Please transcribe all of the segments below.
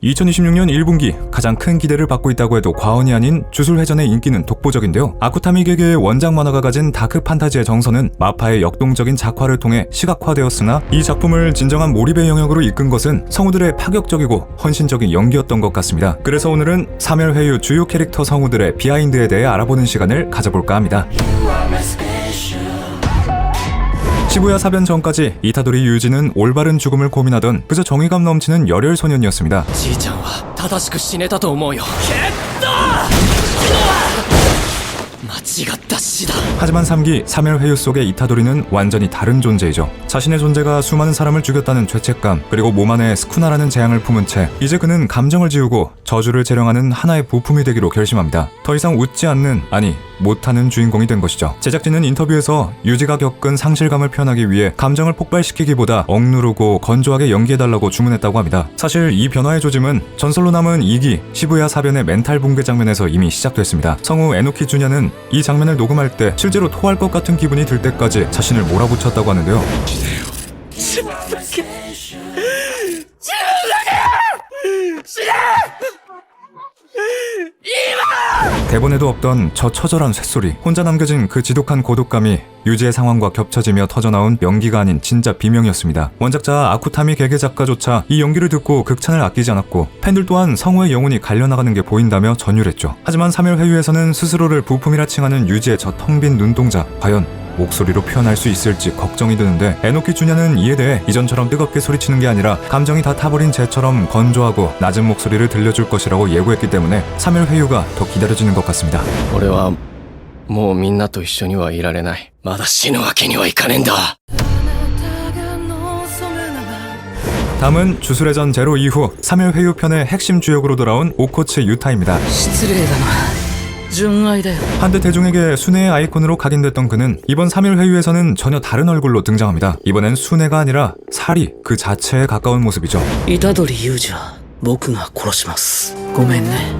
2026년 1분기 가장 큰 기대를 받고 있다고 해도 과언이 아닌 주술회전의 인기는 독보적인데요. 아쿠타미 게게의 원작 만화가 가진 다크 판타지의 정서는 마파의 역동적인 작화를 통해 시각화되었으나 이 작품을 진정한 몰입의 영역으로 이끈 것은 성우들의 파격적이고 헌신적인 연기였던 것 같습니다. 그래서 오늘은 사멸회유 주요 캐릭터 성우들의 비하인드에 대해 알아보는 시간을 가져볼까 합니다. 시부야 사변 전까지 이타도리 유지는 올바른 죽음을 고민하던 그저 정의감 넘치는 열혈 소년이었습니다. じいちゃんは正しく死ねたと思うよ。間違った死だ。 하지만 3기 사멸회유 속의 이타도리는 완전히 다른 존재이죠. 자신의 존재가 수많은 사람을 죽였다는 죄책감, 그리고 몸 안에 스쿠나라는 재앙을 품은 채 이제 그는 감정을 지우고 저주를 재령하는 하나의 부품이 되기로 결심합니다. 더 이상 웃지 않는, 아니 못하는 주인공이 된 것이죠. 제작진은 인터뷰에서 유지가 겪은 상실감을 표현하기 위해 감정을 폭발시키기보다 억누르고 건조하게 연기해달라고 주문했다고 합니다. 사실 이 변화의 조짐은 전설로 남은 2기 시부야 사변의 멘탈 붕괴 장면에서 이미 시작됐습니다. 성우 에노키 주냐는 이 장면을 녹음할 때 실제로 토할 것 같은 기분이 들 때까지 자신을 몰아붙였다고 하는데요. 대본에도 없던 저 처절한 쇳소리, 혼자 남겨진 그 지독한 고독감이 유지의 상황과 겹쳐지며 터져나온 연기가 아닌 진짜 비명이었습니다. 원작자 아쿠타미 게게 작가조차 이 연기를 듣고 극찬을 아끼지 않았고 팬들 또한 성우의 영혼이 갈려나가는 게 보인다며 전율했죠. 하지만 사멸회유에서는 스스로를 부품이라 칭하는 유지의 저 텅 빈 눈동자, 과연 목소리로 표현할 수 있을지 걱정이 드는데 에노키 주냐는 이에 대해 이전처럼 뜨겁게 소리치는 게 아니라 감정이 다 타버린 쟤처럼 건조하고 낮은 목소리를 들려줄 것이라고 예고했기 때문에 사멸회유가 더 기다려지는 것 같습니다. 俺はもうみんなと一緒にはいられない。まだ死ぬわけにはいかねえんだ。 다음은 주술회전 제로 이후 사멸회유 편의 핵심 주역으로 돌아온 오코츠 유타입니다. 失礼だな。純愛だよ。 한때 대중에게 순애의 아이콘으로 각인됐던 그는 이번 3일 회유에서는 전혀 다른 얼굴로 등장합니다. 이번엔 순애가 아니라 살이 그 자체에 가까운 모습이죠. 虎杖裕二は僕が殺します。ごめんね、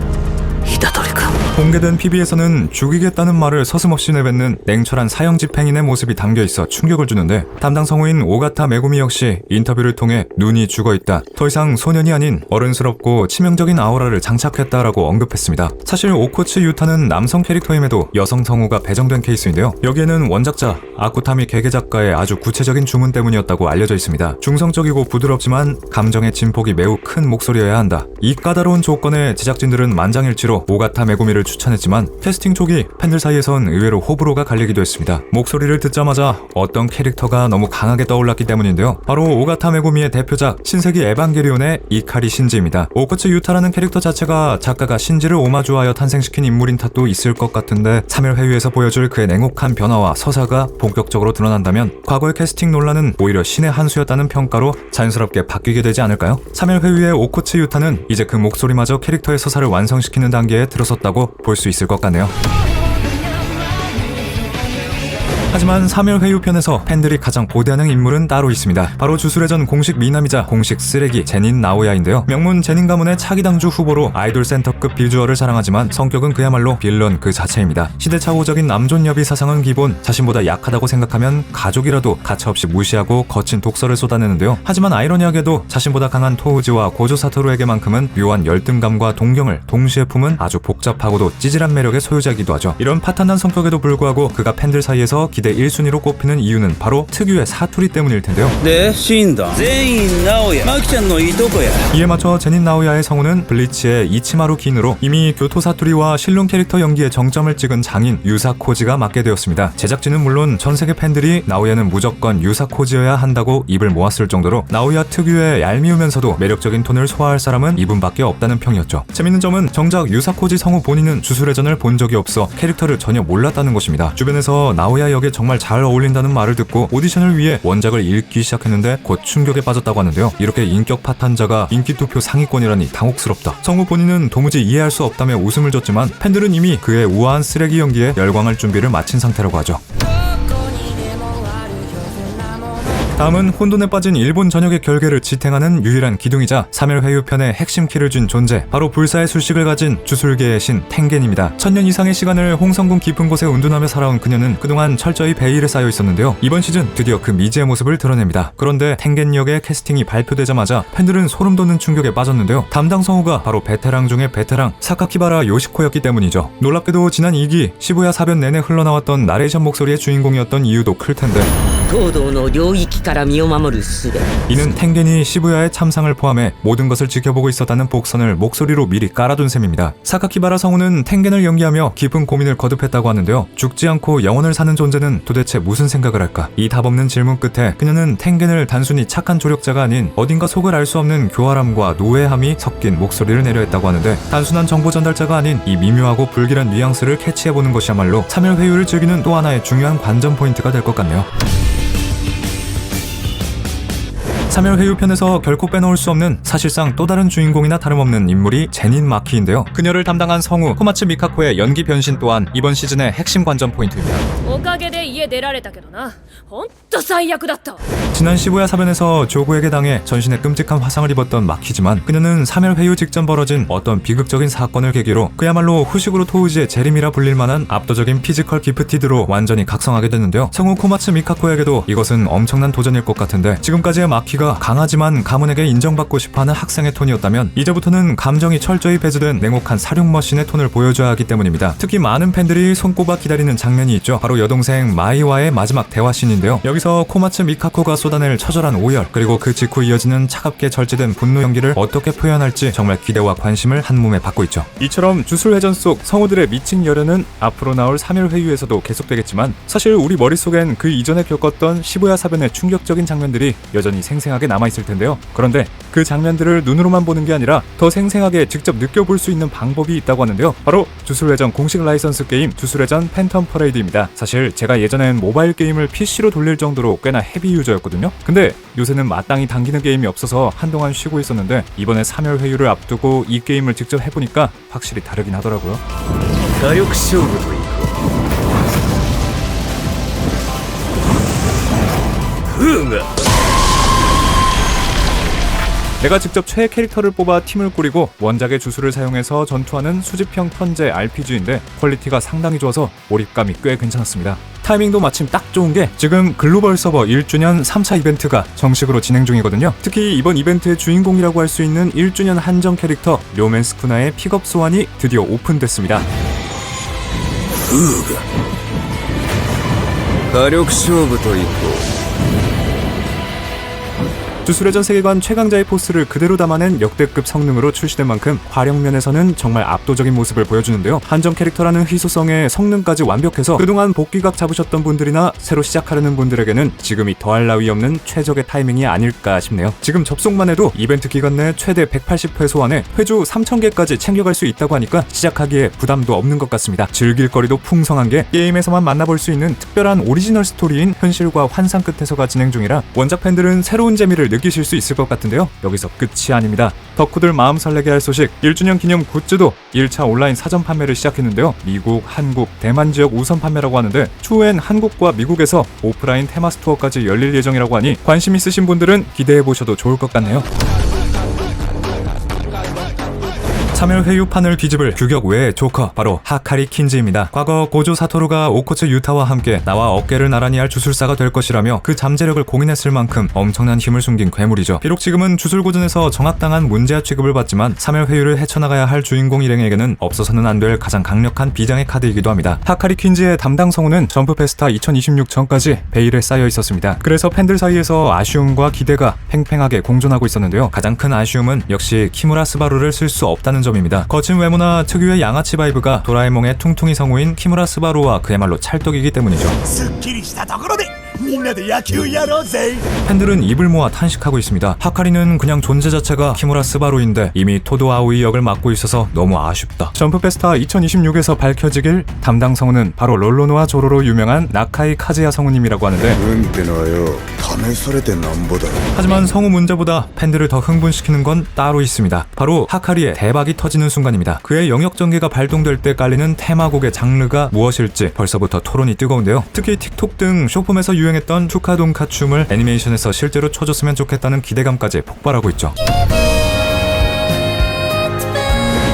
虎杖君。 공개된 PB에서는 죽이겠다는 말을 서슴없이 내뱉는 냉철한 사형 집행인의 모습이 담겨있어 충격을 주는데 담당 성우인 오가타 메구미 역시 인터뷰를 통해 눈이 죽어있다, 더 이상 소년이 아닌 어른스럽고 치명적인 아우라를 장착했다라고 언급했습니다. 사실 오코츠 유타는 남성 캐릭터임에도 여성 성우가 배정된 케이스인데요. 여기에는 원작자 아쿠타미 게게 작가의 아주 구체적인 주문 때문이었다고 알려져 있습니다. 중성적이고 부드럽지만 감정의 진폭이 매우 큰 목소리여야 한다. 이 까다로운 조건에 제작진들은 만장일치로 오가타 메구미를 추천했지만 캐스팅 초기 팬들 사이에선 의외로 호불호가 갈리기도 했습니다. 목소리를 듣자마자 어떤 캐릭터가 너무 강하게 떠올랐기 때문인데요. 바로 오가타 메구미의 대표작 신세기 에반게리온의 이카리 신지입니다. 오코츠 유타라는 캐릭터 자체가 작가가 신지를 오마주하여 탄생시킨 인물인 탓도 있을 것 같은데 3일 회유에서 보여줄 그의 냉혹한 변화와 서사가 본격적으로 드러난다면 과거의 캐스팅 논란은 오히려 신의 한 수였다는 평가로 자연스럽게 바뀌게 되지 않을까요? 3일 회유의 오코츠 유타는 이제 그 목소리마저 캐릭터의 서사를 완성시키는 단계에 들어섰다고 볼 수 있을 것 같네요. 하지만 3일 회유 편에서 팬들이 가장 고대하는 인물은 따로 있습니다. 바로 주술회전 공식 미남이자 공식 쓰레기 제닌 나오야인데요. 명문 제닌 가문의 차기당주 후보로 아이돌 센터급 비주얼을 자랑하지만 성격은 그야말로 빌런 그 자체입니다. 시대착오적인 남존 여비 사상은 기본, 자신보다 약하다고 생각하면 가족이라도 가차없이 무시하고 거친 독설을 쏟아내는데요. 하지만 아이러니하게도 자신보다 강한 토우지와 고조 사토루에게만큼은 묘한 열등감과 동경을 동시에 품은 아주 복잡하고도 찌질한 매력의 소유자이기도 하죠. 이런 파탄난 성격에도 불구하고 그가 팬들 사이에서 기대 1순위로 꼽히는 이유는 바로 특유의 사투리 때문일 텐데요. 네, 시인다. 제인 나오야. 마키짱의 이토코야. 이에 맞춰 제닌 나오야의 성우는 블리치의 이치마루 긴으로 이미 교토 사투리와 실론 캐릭터 연기에 정점을 찍은 장인 유사코지가 맡게 되었습니다. 제작진은 물론 전 세계 팬들이 나오야는 무조건 유사코지여야 한다고 입을 모았을 정도로 나오야 특유의 얄미우면서도 매력적인 톤을 소화할 사람은 이분밖에 없다는 평이었죠. 재밌는 점은 정작 유사코지 성우 본인은 주술회전을 본 적이 없어 캐릭터를 전혀 몰랐다는 것입니다. 주변에서 나오야 역에 정말 잘 어울린다는 말을 듣고 오디션을 위해 원작을 읽기 시작했는데 곧 충격에 빠졌다고 하는데요. 이렇게 인격 파탄자가 인기 투표 상위권이라니 당혹스럽다. 성우 본인은 도무지 이해할 수 없다며 웃음을 줬지만 팬들은 이미 그의 우아한 쓰레기 연기에 열광할 준비를 마친 상태라고 하죠. 다음은 혼돈에 빠진 일본 전역의 결계를 지탱하는 유일한 기둥이자 사멸회유편의 핵심 키를 준 존재, 바로 불사의 술식을 가진 주술계의 신 텐겐입니다. 1000년 이상의 시간을 홍성군 깊은 곳에 운둔하며 살아온 그녀는 그동안 철저히 베일에 쌓여 있었는데요. 이번 시즌 드디어 그 미지의 모습을 드러냅니다. 그런데 텐겐 역의 캐스팅이 발표되자마자 팬들은 소름 돋는 충격에 빠졌는데요. 담당 성우가 바로 베테랑 중의 베테랑 사카키바라 요시코였기 때문이죠. 놀랍게도 지난 2기 시부야 사변 내내 흘러나왔던 나레이션 목소리의 주인공이었던 이유도 클 텐데, 東堂の領域から身を守る術 이는 텐겐이 시부야의 참상을 포함해 모든 것을 지켜보고 있었다는 복선을 목소리로 미리 깔아둔 셈입니다. 사카키바라 성우는 텐겐을 연기하며 깊은 고민을 거듭했다고 하는데요. 죽지 않고 영혼을 사는 존재는 도대체 무슨 생각을 할까? 이 답없는 질문 끝에 그녀는 텐겐을 단순히 착한 조력자가 아닌 어딘가 속을 알 수 없는 교활함과 노예함이 섞인 목소리를 내려 했다고 하는데, 단순한 정보 전달자가 아닌 이 미묘하고 불길한 뉘앙스를 캐치해보는 것이야말로 사멸회유를 즐기는 또 하나의 중요한 관전 포인트가 될 것 같네요. 사멸회유편에서 결코 빼놓을 수 없는 사실상 또 다른 주인공이나 다름없는 인물이 제닌 마키인데요. 그녀를 담당한 성우 코마츠 미카코의 연기 변신 또한 이번 시즌의 핵심 관전 포인트입니다. おかげで家出られたけどな。ほんと最悪だった。 지난 시부야 사변에서 조구에게 당해 전신에 끔찍한 화상을 입었던 마키지만, 그녀는 사멸회유 직전 벌어진 어떤 비극적인 사건을 계기로 그야말로 후식으로 토우지의 재림이라 불릴 만한 압도적인 피지컬 기프티드로 완전히 각성하게 됐는데요. 성우 코마츠 미카코에게도 이것은 엄청난 도전일 것 같은데, 지금까지의 마키가 강하지만 가문에게 인정받고 싶어하는 학생의 톤이었다면 이제부터는 감정이 철저히 배제된 냉혹한 사륙머신의 톤을 보여줘야 하기 때문입니다. 특히 많은 팬들이 손꼽아 기다리는 장면이 있죠. 바로 여동생 마이와의 마지막 대화씬인데요. 여기서 코마츠 미카코가 쏟아낼 처절한 오열, 그리고 그 직후 이어지는 차갑게 절제된 분노 연기를 어떻게 표현할지 정말 기대와 관심을 한몸에 받고 있죠. 이처럼 주술회전 속 성우들의 미친 열연은 앞으로 나올 사멸회유에서도 계속되겠지만, 사실 우리 머릿속엔 그 이전에 겪었던 시부야 사변의 충격적인 장면들이 여전히 생생하게 남아있을 텐데요. 그런데 그 장면들을 눈으로만 보는 게 아니라 더 생생하게 직접 느껴볼 수 있는 방법이 있다고 하는데요. 바로 주술회전 공식 라이선스 게임 주술회전 팬텀 퍼레이드입니다. 사실 제가 예전엔 모바일 게임을 PC로 돌릴 정도로 꽤나 헤비 유저였거든요. 근데 요새는 마땅히 당기는 게임이 없어서 한동안 쉬고 있었는데, 이번에 사멸회유를 앞두고 이 게임을 직접 해보니까 확실히 다르긴 하더라고요. 火力勝負といこう。フーガ 내가 직접 최애 캐릭터를 뽑아 팀을 꾸리고 원작의 주술을 사용해서 전투하는 수집형 턴제 RPG인데 퀄리티가 상당히 좋아서 몰입감이 꽤 괜찮았습니다. 타이밍도 마침 딱 좋은 게 지금 글로벌 서버 1주년 3차 이벤트가 정식으로 진행 중이거든요. 특히 이번 이벤트의 주인공이라고 할 수 있는 1주년 한정 캐릭터 료맨스 쿠나의 픽업 소환이 드디어 오픈됐습니다. フーガ火力勝負といこう。 주술회전 세계관 최강자의 포스를 그대로 담아낸 역대급 성능으로 출시된 만큼 화력면에서는 정말 압도적인 모습을 보여주는데요. 한정 캐릭터라는 희소성에 성능까지 완벽해서 그동안 복귀각 잡으셨던 분들이나 새로 시작하려는 분들에게는 지금이 더할 나위 없는 최적의 타이밍이 아닐까 싶네요. 지금 접속만 해도 이벤트 기간 내 최대 180회 소환에 회주 3000개까지 챙겨갈 수 있다고 하니까 시작하기에 부담도 없는 것 같습니다. 즐길 거리도 풍성한 게 게임에서만 만나볼 수 있는 특별한 오리지널 스토리인 현실과 환상 끝에서가 진행 중이라 원작 팬들은 새로운 재미를 느끼실 수 있을 것 같은데요. 여기서 끝이 아닙니다. 덕후들 마음 설레게 할 소식, 1주년 기념 굿즈도 1차 온라인 사전 판매를 시작했는데요. 미국, 한국, 대만 지역 우선 판매라고 하는데 추후엔 한국과 미국에서 오프라인 테마 스토어까지 열릴 예정이라고 하니 관심 있으신 분들은 기대해보셔도 좋을 것 같네요. 사멸회유판을 뒤집을 규격 외의 조커, 바로 하카리 킨지입니다. 과거 고조 사토루가 오코츠 유타와 함께 나와 어깨를 나란히 할 주술사가 될 것이라며 그 잠재력을 공인했을 만큼 엄청난 힘을 숨긴 괴물이죠. 비록 지금은 주술고전에서 정확당한 문제아 취급을 받지만 사멸회유를 헤쳐나가야 할 주인공 일행에게는 없어서는 안 될 가장 강력한 비장의 카드이기도 합니다. 하카리 킨지의 담당 성우는 점프 페스타 2026 전까지 베일에 쌓여 있었습니다. 그래서 팬들 사이에서 아쉬움과 기대가 팽팽하게 공존하고 있었는데요. 가장 큰 아쉬움은 역시 키무라 스바루를 쓸 수 없다는 점입니다. 거친 외모나 특유의 양아치 바이브가 도라에몽의 퉁퉁이 성우인 키무라 스바루와 그야말로 찰떡이기 때문이죠. 팬들은 입을 모아 탄식하고 있습니다. 하카리는 그냥 존재 자체가 키무라 스바루인데 이미 토도 아오이 역을 맡고 있어서 너무 아쉽다. 점프페스타 2026에서 밝혀지길 담당 성우는 바로 롤로노와 조로로 유명한 나카이 카즈야 성우님이라고 하는데, 하지만 성우 문제보다 팬들을 더 흥분시키는 건 따로 있습니다. 바로 하카리의 대박이 터지는 순간입니다. 그의 영역 전개가 발동될 때 깔리는 테마곡의 장르가 무엇일지 벌써부터 토론이 뜨거운데요. 특히 틱톡 등 쇼폼에서 유행했던 유행했던 투카동카 춤을 애니메이션에서 실제로 쳐줬으면 좋겠다는 기대감까지 폭발하고 있죠.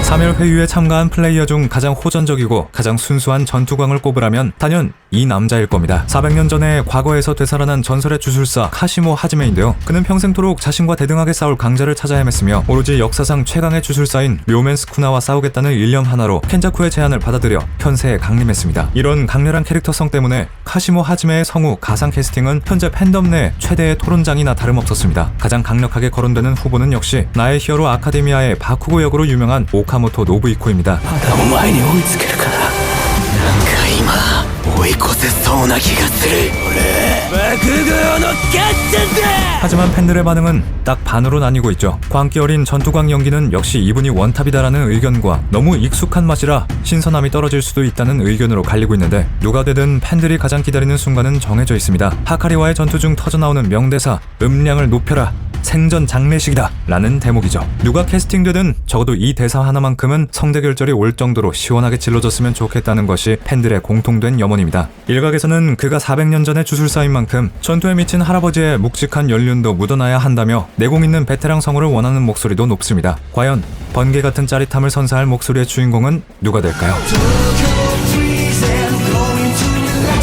3일 회유에 참가한 플레이어 중 가장 호전적이고 가장 순수한 전투광을 꼽으라면 단연 이 남자일 겁니다. 400년 전에 과거에서 되살아난 전설의 주술사 카시모 하지메인데요. 그는 평생토록 자신과 대등하게 싸울 강자를 찾아 헤맸으며 오로지 역사상 최강의 주술사인 묘멘 스쿠나와 싸우겠다는 일념 하나로 켄자쿠의 제안을 받아들여 현세에 강림했습니다. 이런 강렬한 캐릭터성 때문에 카시모 하지메의 성우 가상 캐스팅은 현재 팬덤 내 최대의 토론장이나 다름없었습니다. 가장 강력하게 거론되는 후보는 역시 나의 히어로 아카데미아의 바쿠고 역으로 유명한 오카모토 노부이코입니다. お前に追いつけるからなんか今追い越せそうな気がする俺爆豪のキャッチャーだ 하지만 팬들의 반응은 딱 반으로 나뉘고 있죠. 광기 어린 전투광 연기는 역시 이분이 원탑이다라는 의견과 너무 익숙한 맛이라 신선함이 떨어질 수도 있다는 의견으로 갈리고 있는데 누가 되든 팬들이 가장 기다리는 순간은 정해져 있습니다. 하카리와의 전투 중 터져나오는 명대사 음량을 높여라 생전 장례식이다 라는 대목이죠. 누가 캐스팅되든 적어도 이 대사 하나만큼은 성대결절이 올 정도로 시원하게 질러졌으면 좋겠다는 것이 팬들의 공통된 염원입니다. 일각에서는 그가 400년 전의 주술사인 만큼 전투에 미친 할아버지의 묵직한 연륜도 묻어나야 한다며 내공 있는 베테랑 성우를 원하는 목소리도 높습니다. 과연 번개 같은 짜릿함을 선사할 목소리의 주인공은 누가 될까요?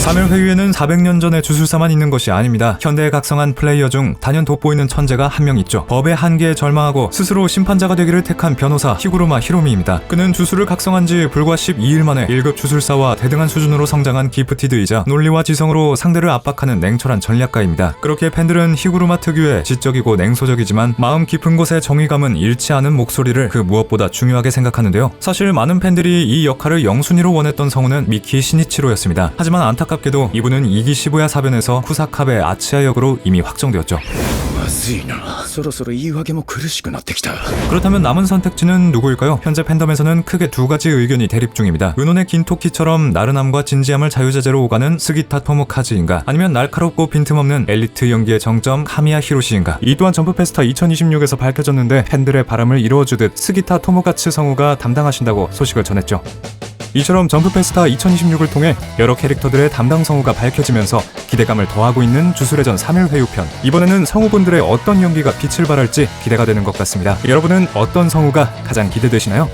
3일 회유에는 400년 전의 주술사만 있는 것이 아닙니다. 현대에 각성한 플레이어 중 단연 돋보이는 천재가 한 명 있죠. 법의 한계에 절망하고 스스로 심판자가 되기를 택한 변호사 히구르마 히로미입니다. 그는 주술을 각성한 지 불과 12일 만에 1급 주술사와 대등한 수준으로 성장한 기프티드이자 논리와 지성으로 상대를 압박하는 냉철한 전략가입니다. 그렇게 팬들은 히구르마 특유의 지적이고 냉소적이지만 마음 깊은 곳의 정의감은 잃지 않은 목소리를 그 무엇보다 중요하게 생각하는데요. 사실 많은 팬들이 이 역할을 영순위로 원했던 성우는 미키 시니치로였습니다. 하지만 안타깝게도 이분은 2기 시부야 사변에서 쿠사카베 아치아 역으로 이미 확정되었죠. まずいなそろそろ言い訳も苦しくなってきた 그렇다면 남은 선택지는 누구일까요? 현재 팬덤에서는 크게 두 가지 의견이 대립 중입니다. 은혼의 긴토끼처럼 나른함과 진지함을 자유자재로 오가는 스기타 토모카즈인가, 아니면 날카롭고 빈틈없는 엘리트 연기의 정점 카미야 히로시인가. 이 또한 점프페스타 2026에서 밝혀졌는데 팬들의 바람을 이루어주듯 스기타 토모카츠 성우가 담당하신다고 소식을 전했죠. 이처럼 점프페스타 2026을 통해 여러 캐릭터들의 담당 성우가 밝혀지면서 기대감을 더하고 있는 주술의 전 3일 회유편. 이번에는 성우분들의 어떤 연기가 빛을 발할지 기대가 되는 것 같습니다. 여러분은 어떤 성우가 가장 기대되시나요?